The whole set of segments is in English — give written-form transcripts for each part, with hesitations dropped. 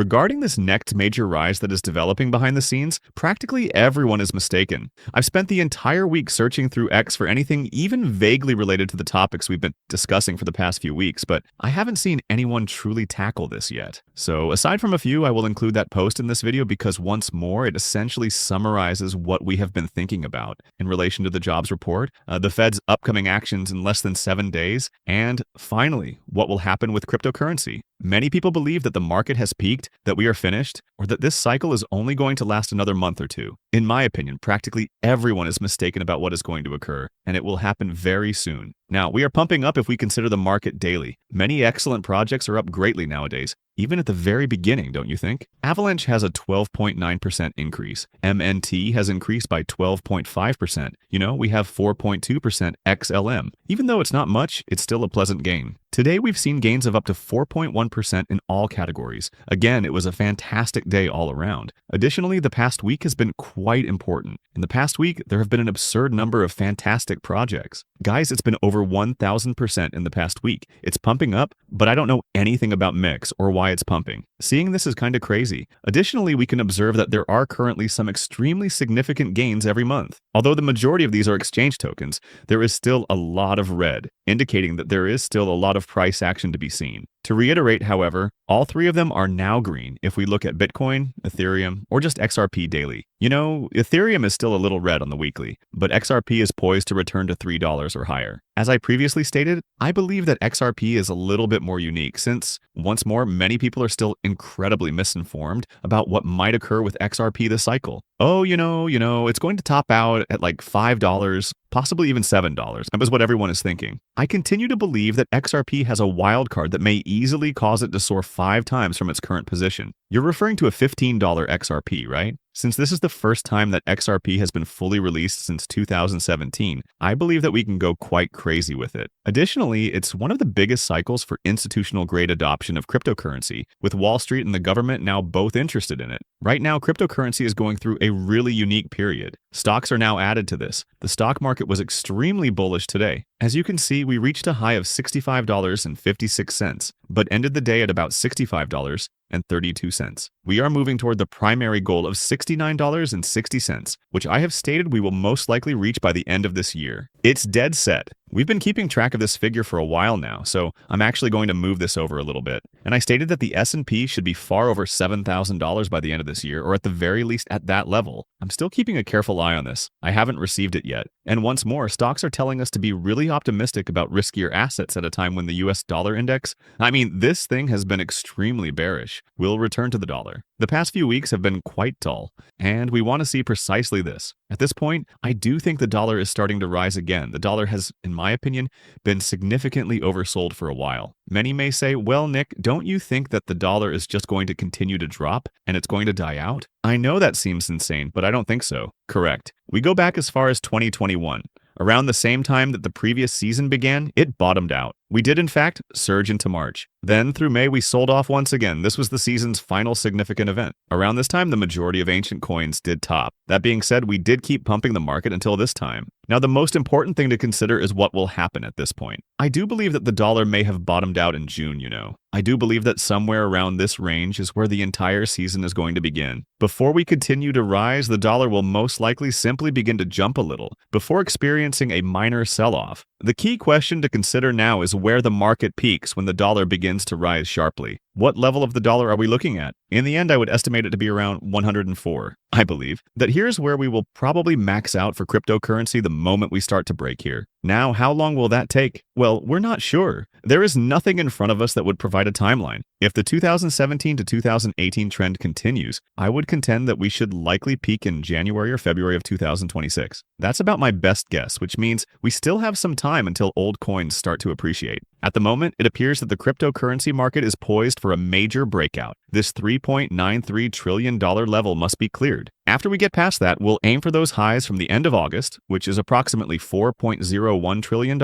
Regarding this next major rise that is developing behind the scenes, practically everyone is mistaken. I've spent the entire week searching through X for anything even vaguely related to the topics we've been discussing for the past few weeks, but I haven't seen anyone truly tackle this yet. So aside from a few, I will include that post in this video because once more, it essentially summarizes what we have been thinking about in relation to the jobs report, the Fed's upcoming actions in less than 7 days, and finally, what will happen with cryptocurrency. Many people believe that the market has peaked, that we are finished, or that this cycle is only going to last another month or two. In my opinion, practically everyone is mistaken about what is going to occur, and it will happen very soon. Now, we are pumping up if we consider the market daily. Many excellent projects are up greatly nowadays, even at the very beginning, don't you think? Avalanche has a 12.9% increase. MNT has increased by 12.5%. We have 4.2% XLM. Even though it's not much, it's still a pleasant gain. Today, we've seen gains of up to 4.1% in all categories. Again, it was a fantastic day all around. Additionally, the past week has been quite important. In the past week, there have been an absurd number of fantastic projects. Guys, it's been over 1,000% in the past week. It's pumping up, but I don't know anything about Mix or why it's pumping. Seeing this is kind of crazy. Additionally, we can observe that there are currently some extremely significant gains every month. Although the majority of these are exchange tokens, there is still a lot of red, indicating that there is still a lot of price action to be seen. To reiterate, however, all three of them are now green if we look at Bitcoin, Ethereum, or just XRP daily. Ethereum is still a little red on the weekly, but XRP is poised to return to $3 or higher. As I previously stated, I believe that XRP is a little bit more unique since, once more, many people are still incredibly misinformed about what might occur with XRP this cycle. Oh, it's going to top out at like $5, possibly even $7. That was what everyone is thinking. I continue to believe that XRP has a wild card that may easily cause it to soar 5 times from its current position. You're referring to a $15 XRP, right? Since this is the first time that XRP has been fully released since 2017, I believe that we can go quite crazy with it. Additionally, it's one of the biggest cycles for institutional-grade adoption of cryptocurrency, with Wall Street and the government now both interested in it. Right now, cryptocurrency is going through a really unique period. Stocks are now added to this. The stock market was extremely bullish today. As you can see, we reached a high of $65.56, but ended the day at about $65.32. We are moving toward the primary goal of $69.60, which I have stated we will most likely reach by the end of this year. It's dead set. We've been keeping track of this figure for a while now, so I'm actually going to move this over a little bit. And I stated that the S&P should be far over $7,000 by the end of this year, or at the very least at that level. I'm still keeping a careful eye on this. I haven't received it yet. And once more, stocks are telling us to be really optimistic about riskier assets at a time when the US dollar index, this thing has been extremely bearish. We'll return to the dollar. The past few weeks have been quite dull, and we want to see precisely this. At this point, I do think the dollar is starting to rise again. The dollar has, in my opinion, been significantly oversold for a while. Many may say, well, Nick, don't you think that the dollar is just going to continue to drop and it's going to die out? I know that seems insane, but I don't think so. Correct. We go back as far as 2021. Around the same time that the previous season began, it bottomed out. We did, in fact, surge into March. Then, through May, we sold off once again. This was the season's final significant event. Around this time, the majority of ancient coins did top. That being said, we did keep pumping the market until this time. Now, the most important thing to consider is what will happen at this point. I do believe that the dollar may have bottomed out in June, I do believe that somewhere around this range is where the entire season is going to begin. Before we continue to rise, the dollar will most likely simply begin to jump a little before experiencing a minor sell-off. The key question to consider now is where the market peaks when the dollar begins to rise sharply. What level of the dollar are we looking at? In the end, I would estimate it to be around 104. I believe that here's where we will probably max out for cryptocurrency the moment we start to break here. Now, how long will that take? Well, we're not sure. There is nothing in front of us that would provide a timeline. If the 2017 to 2018 trend continues, I would contend that we should likely peak in January or February of 2026. That's about my best guess, which means we still have some time until old coins start to appreciate. At the moment, it appears that the cryptocurrency market is poised for a major breakout. This $3.93 trillion level must be cleared. After we get past that, we'll aim for those highs from the end of August, which is approximately $4.01 trillion,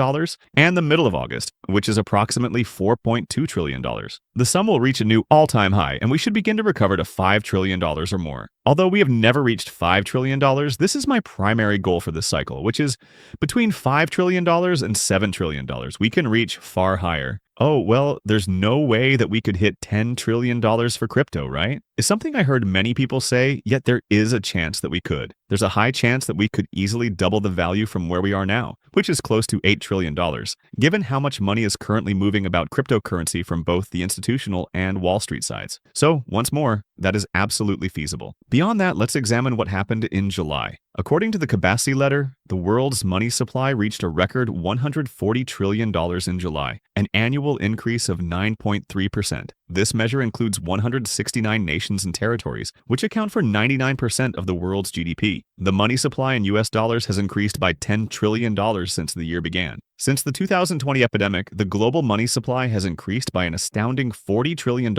and the middle of August, which is approximately $4.2 trillion. The sum will reach a new all-time high, and we should begin to recover to $5 trillion or more. Although we have never reached $5 trillion, this is my primary goal for this cycle, which is between $5 trillion and $7 trillion. We can reach far higher. Oh, well, there's no way that we could hit $10 trillion for crypto, right? It's something I heard many people say, yet there is a chance that we could. There's a high chance that we could easily double the value from where we are now, which is close to $8 trillion, given how much money is currently moving about cryptocurrency from both the institutional and Wall Street sides. So, once more, that is absolutely feasible. Beyond that, let's examine what happened in July. According to the Kabasi letter, the world's money supply reached a record $140 trillion in July, an annual increase of 9.3%. This measure includes 169 nations and territories, which account for 99% of the world's GDP. The money supply in US dollars has increased by $10 trillion since the year began. Since the 2020 epidemic, the global money supply has increased by an astounding $40 trillion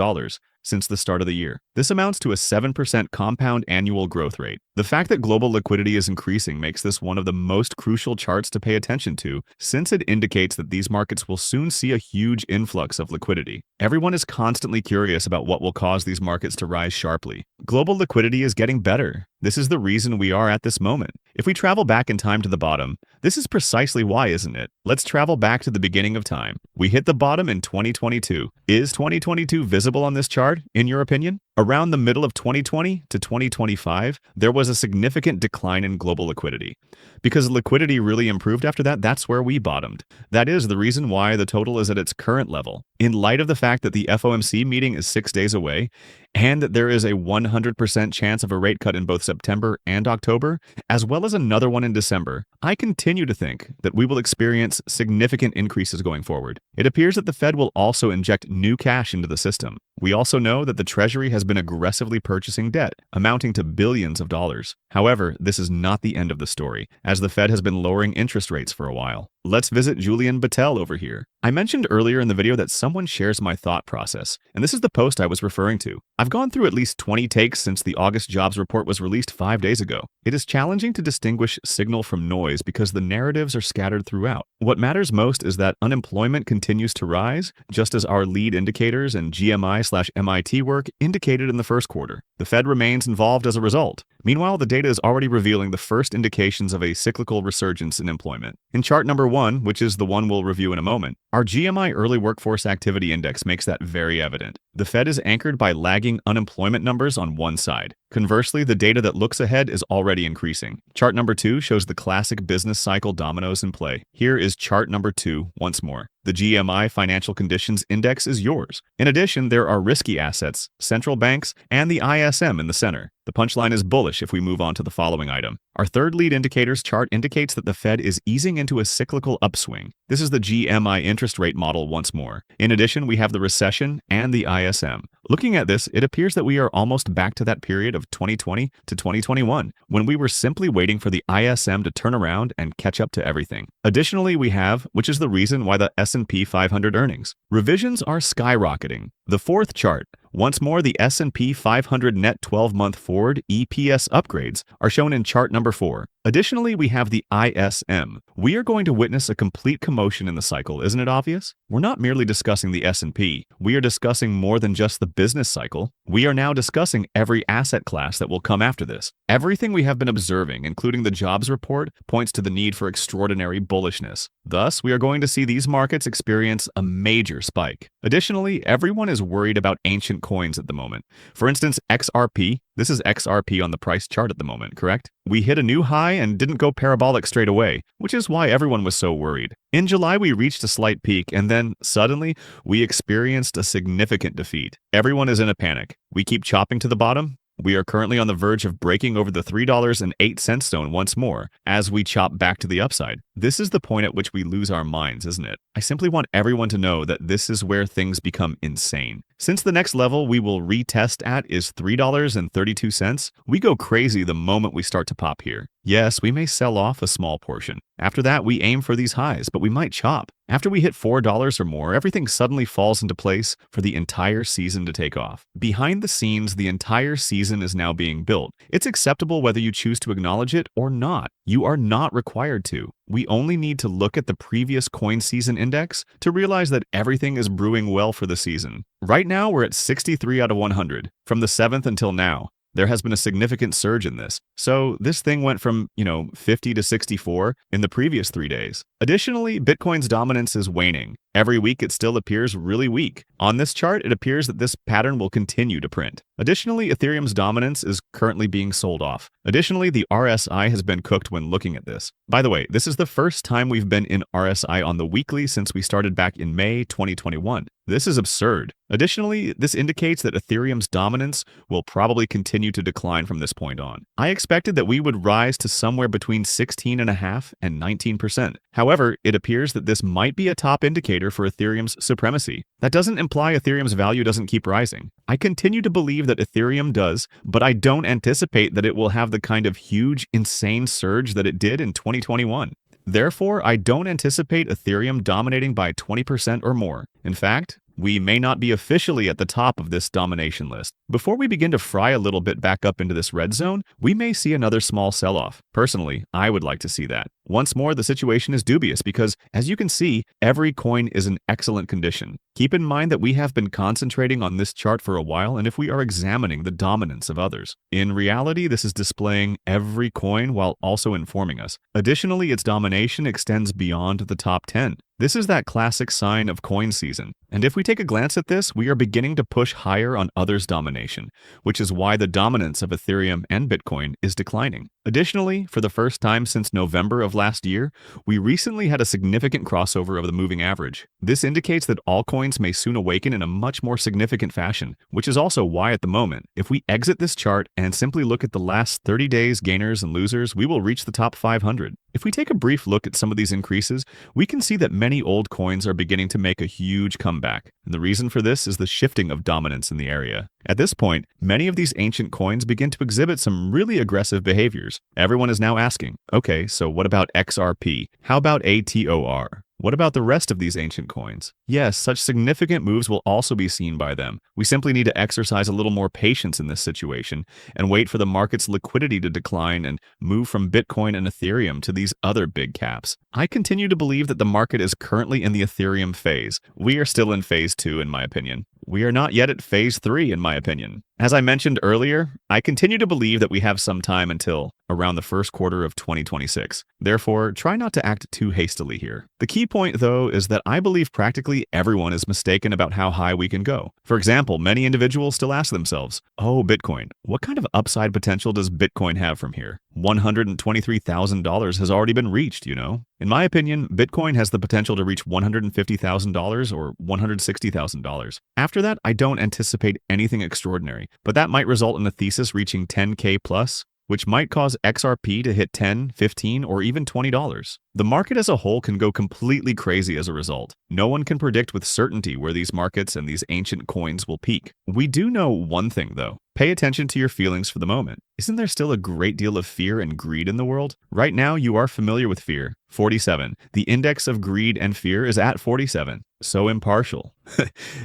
since the start of the year. This amounts to a 7% compound annual growth rate. The fact that global liquidity is increasing makes this one of the most crucial charts to pay attention to, since it indicates that these markets will soon see a huge influx of liquidity. Everyone is constantly curious about what will cause these markets to rise sharply. Global liquidity is getting better. This is the reason we are at this moment. If we travel back in time to the bottom, this is precisely why, isn't it? Let's travel back to the beginning of time. We hit the bottom in 2022. Is 2022 visible on this chart, in your opinion? Around the middle of 2020 to 2025, there was a significant decline in global liquidity. Because liquidity really improved after that, that's where we bottomed. That is the reason why the total is at its current level. In light of the fact that the FOMC meeting is 6 days away, and that there is a 100% chance of a rate cut in both September and October, as well as another one in December, I continue to think that we will experience significant increases going forward. It appears that the Fed will also inject new cash into the system. We also know that the Treasury has been aggressively purchasing debt, amounting to billions of dollars. However, this is not the end of the story, as the Fed has been lowering interest rates for a while. Let's visit Julian Battelle over here. I mentioned earlier in the video that someone shares my thought process, and this is the post I was referring to. I've gone through at least 20 takes since the August jobs report was released 5 days ago. It is challenging to distinguish signal from noise because the narratives are scattered throughout. What matters most is that unemployment continues to rise, just as our lead indicators and GMI/MIT work indicated in the first quarter. The Fed remains involved as a result. Meanwhile, the data is already revealing the first indications of a cyclical resurgence in employment. In chart number 1, which is the one we'll review in a moment, our GMI Early Workforce Activity Index makes that very evident. The Fed is anchored by lagging unemployment numbers on one side. Conversely, the data that looks ahead is already increasing. Chart number 2 shows the classic business cycle dominoes in play. Here is chart number 2 once more. The GMI Financial Conditions Index is yours. In addition, there are risky assets, central banks, and the ISM in the center. The punchline is bullish if we move on to the following item. Our third lead indicators chart indicates that the Fed is easing into a cyclical upswing. This is the GMI interest rate model once more. In addition, we have the recession and the ISM. Looking at this, it appears that we are almost back to that period of 2020 to 2021, when we were simply waiting for the ISM to turn around and catch up to everything. Additionally, we have, which is the reason why the S&P 500 earnings. Revisions are skyrocketing. The fourth chart. Once more, the S&P 500 net 12-month forward EPS upgrades are shown in chart number 4. Additionally, we have the ISM. We are going to witness a complete commotion in the cycle, isn't it obvious? We're not merely discussing the S&P. We are discussing more than just the business cycle. We are now discussing every asset class that will come after this. Everything we have been observing, including the jobs report, points to the need for extraordinary bullishness. Thus, we are going to see these markets experience a major spike. Additionally, everyone is worried about ancient coins at the moment. For instance, XRP. This is XRP on the price chart at the moment, correct? We hit a new high and didn't go parabolic straight away, which is why everyone was so worried. In July, we reached a slight peak, and then, suddenly, we experienced a significant defeat. Everyone is in a panic. We keep chopping to the bottom. We are currently on the verge of breaking over the $3.08 zone once more as we chop back to the upside. This is the point at which we lose our minds, isn't it? I simply want everyone to know that this is where things become insane. Since the next level we will retest at is $3.32, we go crazy the moment we start to pop here. Yes, we may sell off a small portion. After that, we aim for these highs, but we might chop. After we hit $4 or more, everything suddenly falls into place for the entire season to take off. Behind the scenes, the entire season is now being built. It's acceptable whether you choose to acknowledge it or not. You are not required to. We only need to look at the previous coin season index to realize that everything is brewing well for the season. Right now, we're at 63 out of 100. From the 7th until now, there has been a significant surge in this. So this thing went from, 50 to 64 in the previous 3 days. Additionally, Bitcoin's dominance is waning. Every week it still appears really weak. On this chart, it appears that this pattern will continue to print. Additionally, Ethereum's dominance is currently being sold off. Additionally, the RSI has been cooked when looking at this. By the way, this is the first time we've been in RSI on the weekly since we started back in May 2021. This is absurd. Additionally, this indicates that Ethereum's dominance will probably continue to decline from this point on. I expected that we would rise to somewhere between 16.5% and 19%. However, it appears that this might be a top indicator for Ethereum's supremacy. That doesn't imply Ethereum's value doesn't keep rising. I continue to believe that Ethereum does, but I don't anticipate that it will have the kind of huge, insane surge that it did in 2021. Therefore, I don't anticipate Ethereum dominating by 20% or more. In fact, we may not be officially at the top of this domination list. Before we begin to fry a little bit back up into this red zone, we may see another small sell-off. Personally, I would like to see that. Once more, the situation is dubious because, as you can see, every coin is in excellent condition. Keep in mind that we have been concentrating on this chart for a while, and if we are examining the dominance of others. In reality, this is displaying every coin while also informing us. Additionally, its domination extends beyond the top 10. This is that classic sign of coin season. And if we take a glance at this, we are beginning to push higher on others' domination, which is why the dominance of Ethereum and Bitcoin is declining. Additionally, for the first time since November of last year, we recently had a significant crossover of the moving average. This indicates that altcoins may soon awaken in a much more significant fashion, which is also why at the moment, if we exit this chart and simply look at the last 30 days gainers and losers, we will reach the top 500. If we take a brief look at some of these increases, we can see that many old coins are beginning to make a huge comeback. And the reason for this is the shifting of dominance in the area. At this point, many of these ancient coins begin to exhibit some really aggressive behaviors. Everyone is now asking, okay, so what about XRP? How about ATOR? What about the rest of these ancient coins? Yes, such significant moves will also be seen by them. We simply need to exercise a little more patience in this situation and wait for the market's liquidity to decline and move from Bitcoin and Ethereum to these other big caps. I continue to believe that the market is currently in the Ethereum phase. We are still in phase 2, in my opinion. We are not yet at phase 3, in my opinion. As I mentioned earlier, I continue to believe that we have some time until around the first quarter of 2026. Therefore, try not to act too hastily here. The key point, though, is that I believe practically everyone is mistaken about how high we can go. For example, many individuals still ask themselves, oh, Bitcoin, what kind of upside potential does Bitcoin have from here? $123,000 has already been reached, you know? In my opinion, Bitcoin has the potential to reach $150,000 or $160,000. After that, I don't anticipate anything extraordinary, but that might result in a thesis reaching 10K plus, which might cause XRP to hit $10, $15, or even $20. The market as a whole can go completely crazy as a result. No one can predict with certainty where these markets and these ancient coins will peak. We do know one thing, though. Pay attention to your feelings for the moment. Isn't there still a great deal of fear and greed in the world? Right now, you are familiar with fear. 47. The index of greed and fear is at 47. So impartial.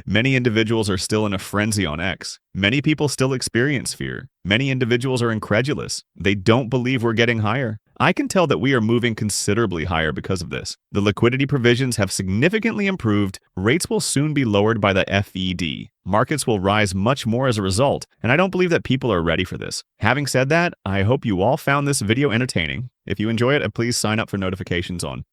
Many individuals are still in a frenzy on X. Many people still experience fear. Many individuals are incredulous. They don't believe we're getting higher. I can tell that we are moving considerably higher because of this. The liquidity provisions have significantly improved. Rates will soon be lowered by the FED. Markets will rise much more as a result, and I don't believe that people are ready for this. Having said that, I hope you all found this video entertaining. If you enjoy it, please sign up for notifications on